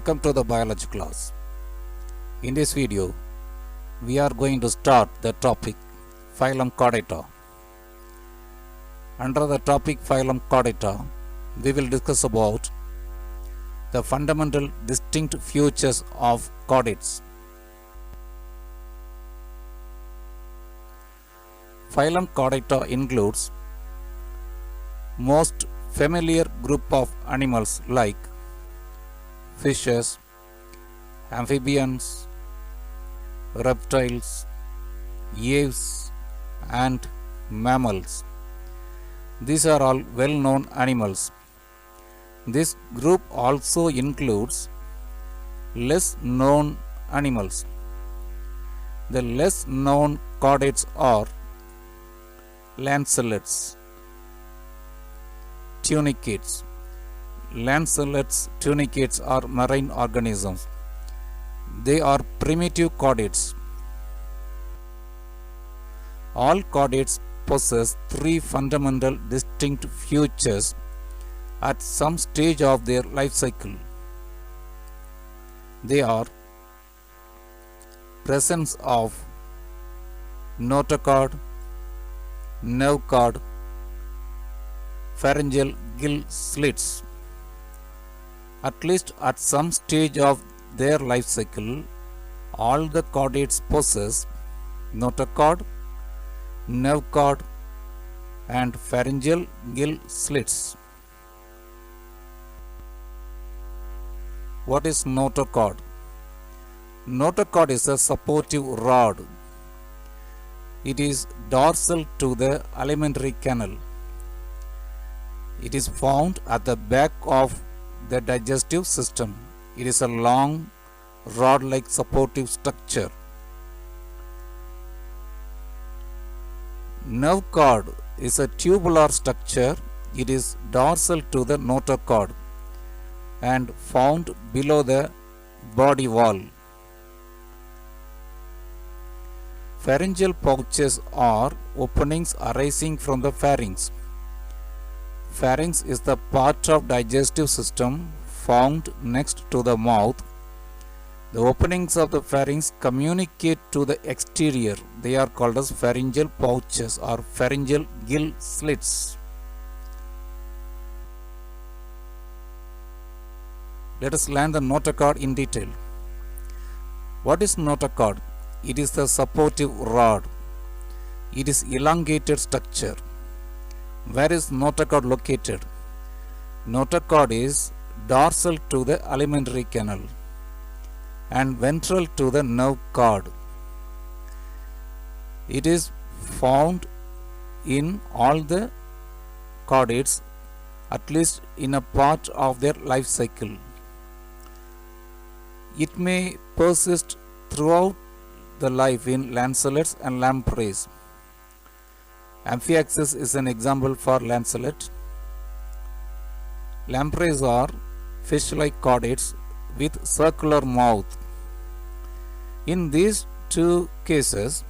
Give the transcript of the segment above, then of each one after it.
Welcome to the biology class. In this video, we are going to start the topic phylum Chordata. Under the topic phylum Chordata, we will discuss about the fundamental distinct features of chordates. Phylum Chordata includes most familiar group of animals like fishes, amphibians, reptiles, aves, and mammals. These are all well-known animals. This group also includes less known animals. The less known chordates are lancelets, tunicates. Lancelets, tunicates are marine organisms. They are primitive chordates. All chordates possess three fundamental distinct features at some stage of their life cycle. They are presence of notochord, nerve cord, pharyngeal gill slits. At least at some stage of their life cycle, all the chordates possess notochord, nerve cord, and pharyngeal gill slits. What is notochord? Notochord is a supportive rod. It is dorsal to the alimentary canal. It is found at the back of the digestive system. It is a long, rod-like supportive structure. Nerve cord is a tubular structure. It is dorsal to the notochord and found below the body wall. Pharyngeal pouches are openings arising from the pharynx. Pharynx is the part of digestive system found next to the mouth. The openings of the pharynx communicate to the exterior. They are called as pharyngeal pouches or pharyngeal gill slits. Let us learn the notochord in detail. What is notochord? It is the supportive rod. It is elongated structure. Where is notochord located? Notochord is dorsal to the alimentary canal and ventral to the nerve cord. It is found in all the chordates, at least in a part of their life cycle. It may persist throughout the life in lancelets and lampreys. Amphioxus is an example for lancelet. Lampreys are fish-like chordates with circular mouth. In these two cases,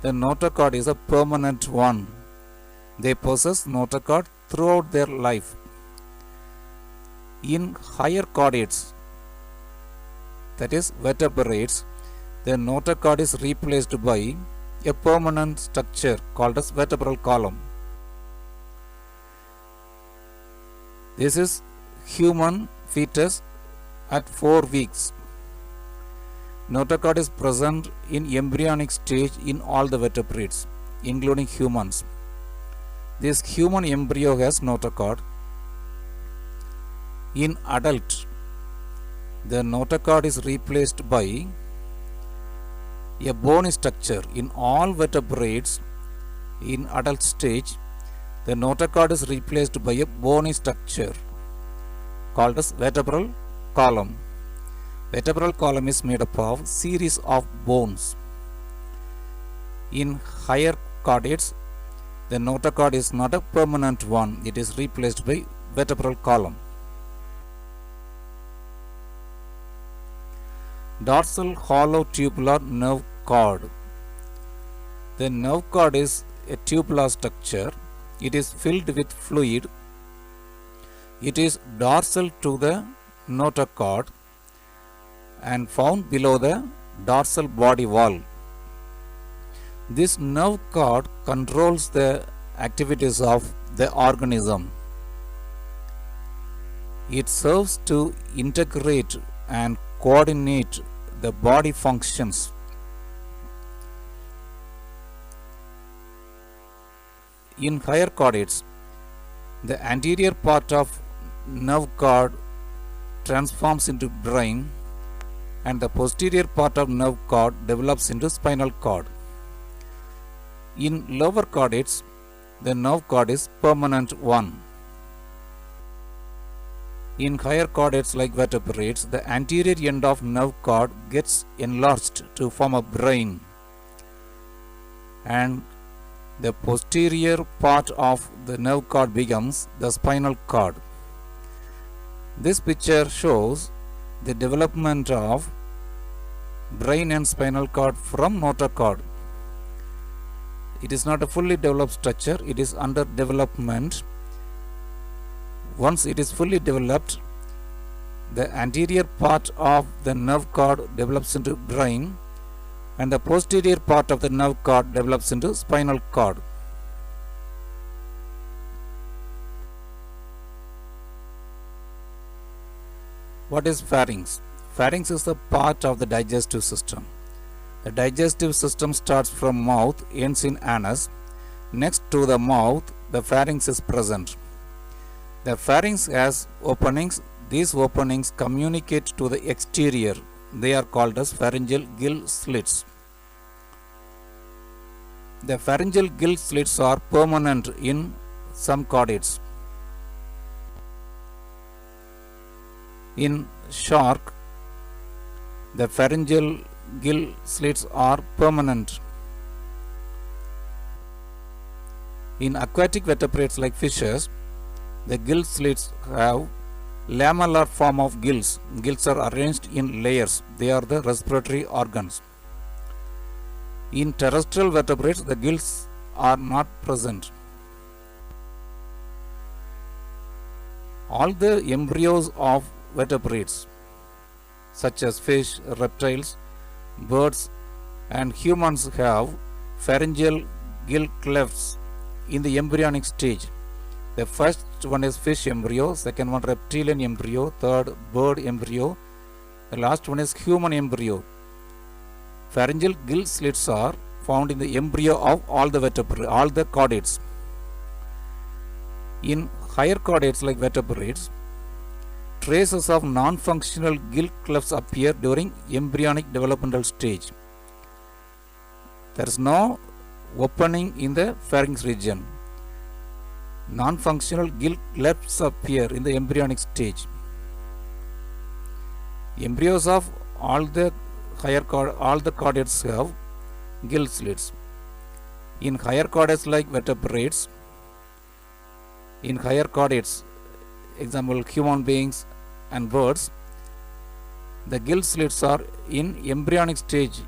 the notochord is a permanent one. They possess notochord throughout their life. In higher chordates, that is vertebrates, the notochord is replaced by a permanent structure called as vertebral column. This is human fetus at 4 weeks. Notochord is present in embryonic stage in all the vertebrates, including humans. This human embryo has notochord. In adult, the notochord is replaced by a bony structure. In all vertebrates in adult stage, the notochord is replaced by a bony structure called as vertebral column. Vertebral column is made up of series of bones. In higher chordates, the notochord is not a permanent one. It is replaced by vertebral column. Dorsal hollow tubular nerve cord. The nerve cord is a tubular structure. It is filled with fluid. It is dorsal to the notochord and found below the dorsal body wall. This nerve cord controls the activities of the organism. It serves to integrate and coordinate the body functions. In higher chordates, the anterior part of nerve cord transforms into brain and the posterior part of nerve cord develops into spinal cord. In lower chordates, the nerve cord is permanent one. In higher chordates like vertebrates, the anterior end of nerve cord gets enlarged to form a brain, and the posterior part of the nerve cord becomes the spinal cord. This picture shows the development of brain and spinal cord from notochord. It is not a fully developed structure, it is under development. Once it is fully developed, the anterior part of the nerve cord develops into brain and the posterior part of the nerve cord develops into spinal cord. What is pharynx? Pharynx is the part of the digestive system. The digestive system starts from mouth, ends in anus. Next to the mouth, the pharynx is present. The pharynx has openings. These openings communicate to the exterior. They are called as pharyngeal gill slits. The pharyngeal gill slits are permanent in some chordates. In shark, the pharyngeal gill slits are permanent. In aquatic vertebrates like fishes, the gill slits have lamellar form of gills. Gills are arranged in layers. They are the respiratory organs. In terrestrial vertebrates, the gills are not present. All the embryos of vertebrates, such as fish, reptiles, birds, and humans, have pharyngeal gill clefts in the embryonic stage. The first one is fish embryo, second one reptilian embryo, third bird embryo, the last one is human embryo. Pharyngeal gill slits are found in the embryo of all the chordates. In higher chordates like vertebrates, traces of non-functional gill clefts appear during embryonic developmental stage. There is no opening in the pharynx region. Non-functional gill clefts appear in the embryonic stage. Embryos of all the chordates have gill slits. In higher chordates like vertebrates, example human beings and birds, the gill slits are in embryonic stage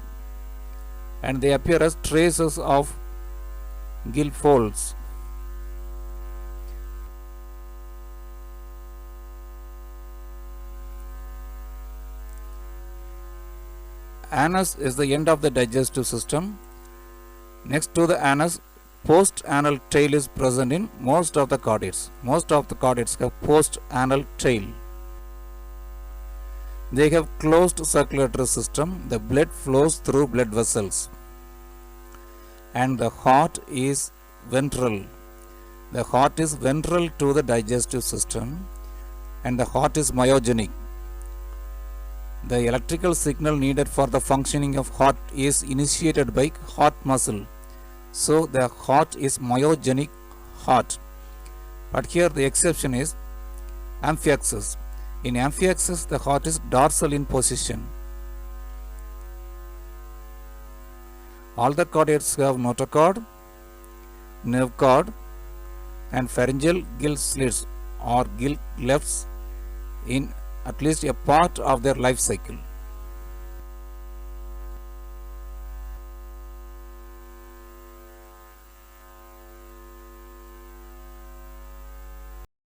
and they appear as traces of gill folds. Anus is the end of the digestive system. Next to the anus, post-anal tail is present in most of the chordates. Most of the chordates have post-anal tail. They have closed circulatory system. The blood flows through blood vessels. And the heart is ventral. The heart is ventral to the digestive system and the heart is myogenic. The electrical signal needed for the functioning of heart is initiated by heart muscle. So the heart is myogenic heart. But here the exception is amphioxus. In amphioxus, the heart is dorsal in position. All the chordates have notochord, nerve cord, and pharyngeal gill slits or gill clefts in at least a part of their life cycle.